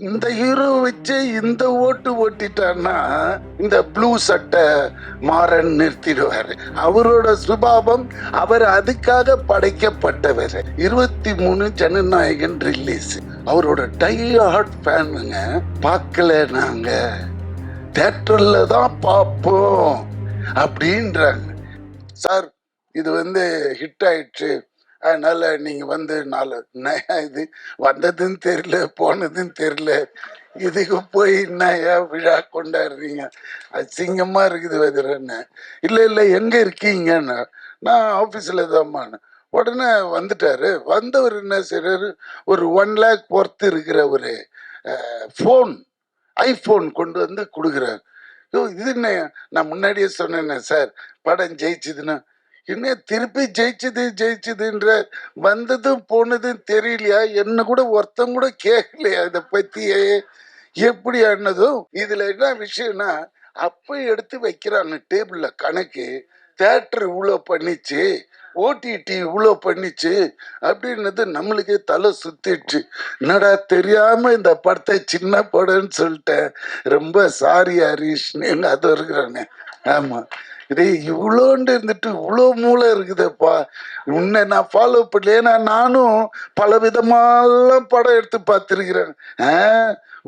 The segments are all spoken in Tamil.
இந்த ஹீரோ வச்சு இந்த ஓட்டு ஓட்டிட்டான்னா இந்த ப்ளூ சட்டை மாறன் நிறுத்திடுவாரு. அவரோட சுபாவம், அவர் அதுக்காக படைக்கப்பட்டவர். 23 ஜனநாயகன் ரிலீஸ். அவரோட டை ஹார்ட் ஃபேனுங்க. பார்க்கல, நாங்க தியேட்டர்ல தான் பார்ப்போம் அப்படின்றாங்க. சார் இது ஹிட் ஆயிடுச்சு, அதனால நீங்க இது வந்ததுன்னு தெரியல, போனதுன்னு தெரியல, இதுக்கு போய் என்னையா விழா கொண்டாடுறீங்க, அசிங்கமா இருக்குது வதிரன்னு. இல்ல எங்க இருக்கீங்கன்னு, நான் ஆபீஸ்ல தான்மான. உடனே வந்துட்டாரு. வந்தவர் என்ன செய்யறாரு, ஒரு 1 lakh பொறுத்து இருக்கிற ஒரு போன், ஐபோன் கொண்டு வந்து கொடுக்குறாரு. இது என்ன, நான் முன்னாடியே சொன்னேன் சார், படம் ஜெயிச்சுதுன்னா என்ன திருப்பி ஜெயிச்சதுன்ற, வந்ததும் போனதும் தெரியலையா, என்ன கூட ஒருத்தம் கூட கேட்கலையா இதை பத்தியே, எப்படி ஆனதும். இதுல என்ன விஷயம்னா, அப்ப எடுத்து வைக்கிறாங்க டேபிள்ல கணக்கு, தியேட்டர் இவ்வளோ பண்ணிச்சு, ஓடிடி இவ்வளோ பண்ணிச்சு அப்படின்னது நம்மளுக்கே தலை சுத்திடுச்சு. என்னடா தெரியாம இந்த படத்தை சின்ன படம்னு சொல்லிட்டேன், ரொம்ப சாரி ஹரீஷ்னு அது இருக்கிறானே. ஆமா, இதே இவ்வளோண்டு இருந்துட்டு இவ்வளோ மூளை இருக்குதுப்பா, உன்னை நான் ஃபாலோ பண்ணல. ஏன்னா நானும் பல விதமாலாம் படம் எடுத்து பார்த்துருக்கிறேன்.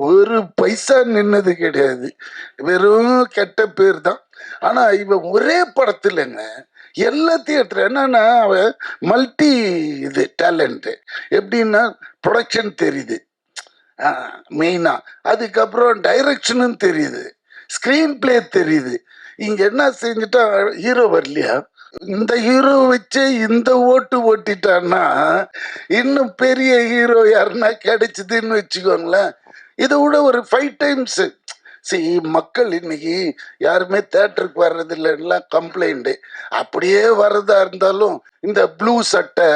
ஒரு பைசா நின்னது கிடையாது, வெறும் கெட்ட பேர் தான். ஆனா இவன் ஒரே படத்துலங்க எல்லா தியேட்டர் என்னன்னா, அவன் மல்டி இது டேலண்ட். எப்படின்னா ப்ரொடக்ஷன் தெரியுது மெயினா, அதுக்கப்புறம் டைரக்ஷனும் தெரியுது, ஸ்கிரீன் பிளே தெரியுது. இங்க என்ன செஞ்சுட்டா, ஹீரோ வரலையா, இந்த ஹீரோ வச்சு இந்த ஓட்டு ஓட்டிட்டான்னா இன்னும் பெரிய ஹீரோ யாருன்னா கிடைச்சதுன்னு வச்சுக்கோங்களேன். இதை விட ஒரு 5 times. மக்கள் இன்னைக்கு யாருமே தேட்டருக்கு வர்றது இல்லைன்னா கம்ப்ளைண்ட். அப்படியே வர்றதா இருந்தாலும் இந்த ப்ளூ சட்டை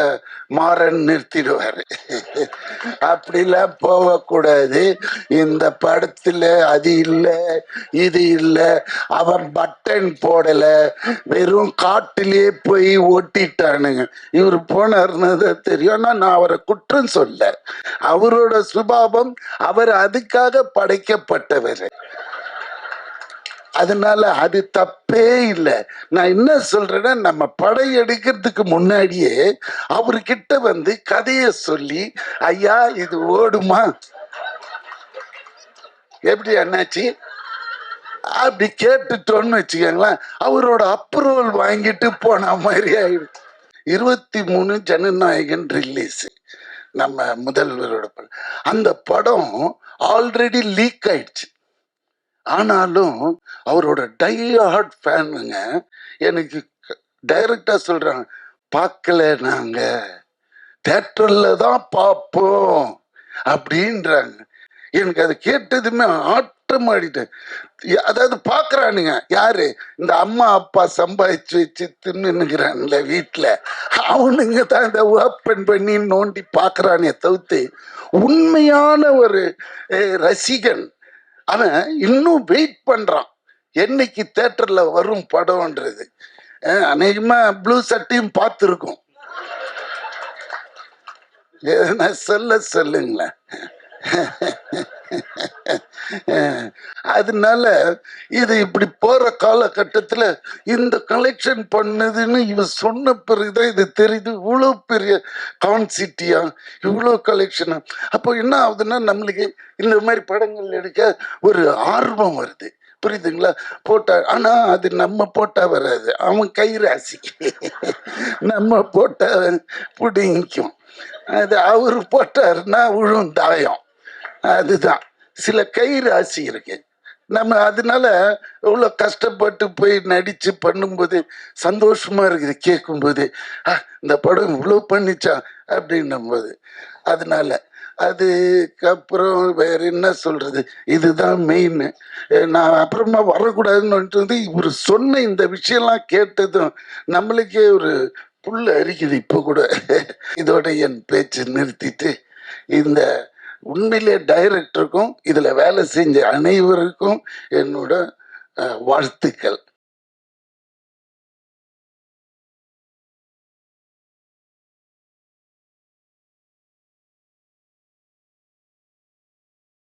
மாறன் நிறுத்திடுவாரு. அப்படிலாம் போகக்கூடாது. இந்த படத்துல அது இல்லை இது இல்லை, அவன் பட்டன் போடல, வெறும் காட்டிலே போய் ஓட்டிட்டானுங்க. இவர் போனாருன்னு தான் தெரியும். ஆனா நான் அவரை குற்றம் சொல்ல, அவரோட சுபாவம், அவர் அதுக்காக படைக்கப்பட்டவர். அதனால அது தப்பே இல்லை. நான் என்ன சொல்றேன்னா, நம்ம படம் எடுக்கிறதுக்கு முன்னாடியே அவர்கிட்ட கதைய சொல்லி, ஐயா இது ஓடுமா, எப்படி அண்ணாச்சி அப்படி கேட்டுட்டோன்னு வச்சுக்கோங்களேன், அவரோட அப்ரூவல் வாங்கிட்டு போன மாதிரி ஆயிடும். 23 ஜனநாயகன் ரிலீஸ், நம்ம முதல்வரோட படம். அந்த படம் ஆல்ரெடி லீக் ஆயிடுச்சு. ஆனாலும் அவரோட டை ஹார்ட் ஃபேனுங்க எனக்கு டைரக்டா சொல்றாங்க, பார்க்கல, நாங்க தியேட்டர்ல தான் பார்ப்போம் அப்படின்றாங்க. எனக்கு அதை கேட்டதுமே ஆட்டம் ஆடிட்டேன். அதாவது பாக்குறானுங்க யாரு, இந்த அம்மா அப்பா சம்பாதிச்சு வச்சு தின்னுங்கிறான்ல வீட்டுல, அவனுங்க தான் இந்த ஓப்பன் பண்ணி நோண்டி பாக்குறானே தவிர்த்து, உண்மையான ஒரு ரசிகன் அவன் இன்னும் வெயிட் பண்றான் என்னைக்கு தியேட்டர்ல வரும் படம்ன்றது. அநேகமா ப்ளூ சட்டையும் பார்த்துருக்கும். சொல்லுங்களேன். அதனால இது இப்படி போற காலகட்டத்துல இந்த கலெக்ஷன் பண்ணதுன்னு இவன் சொன்ன பிறகுதான் இது தெரியுது, இவ்வளவு பெரிய கான்சிட்டியா, இவ்வளவு கலெக்ஷனா. அப்போ என்ன ஆகுதுன்னா, நம்மளுக்கு இந்த மாதிரி படங்கள் எடுக்க ஒரு ஆர்வம் வருது, புரியுதுங்களா? போட்டா, ஆனா அது நம்ம போட்டா வராது, அவன் கை ராசி. நம்ம போட்டா புடிங்கும், அது அவரு போட்டாருன்னா விழும் தாயம். அதுதான் சில கை ராசி இருக்கு. நம்ம அதனால இவ்வளோ கஷ்டப்பட்டு போய் நடிச்சு பண்ணும்போது சந்தோஷமா இருக்குது கேட்கும்போது, இந்த படம் இவ்வளோ பண்ணிச்சா அப்படின்னும் போது. அதனால அதுக்கப்புறம் வேற என்ன சொல்றது, இதுதான் மெயின். நான் அப்புறமா வரக்கூடாதுன்னு இவர் சொன்ன இந்த விஷயம்லாம் கேட்டதும் நம்மளுக்கே ஒரு புல் அரிக்குது இப்போ கூட. இதோட என் பேச்சு நிறுத்திட்டு, இந்த உண்மையிலே டைரக்டருக்கும் இதுல வேலை செஞ்ச அனைவருக்கும் என்னோட வாழ்த்துக்கள்.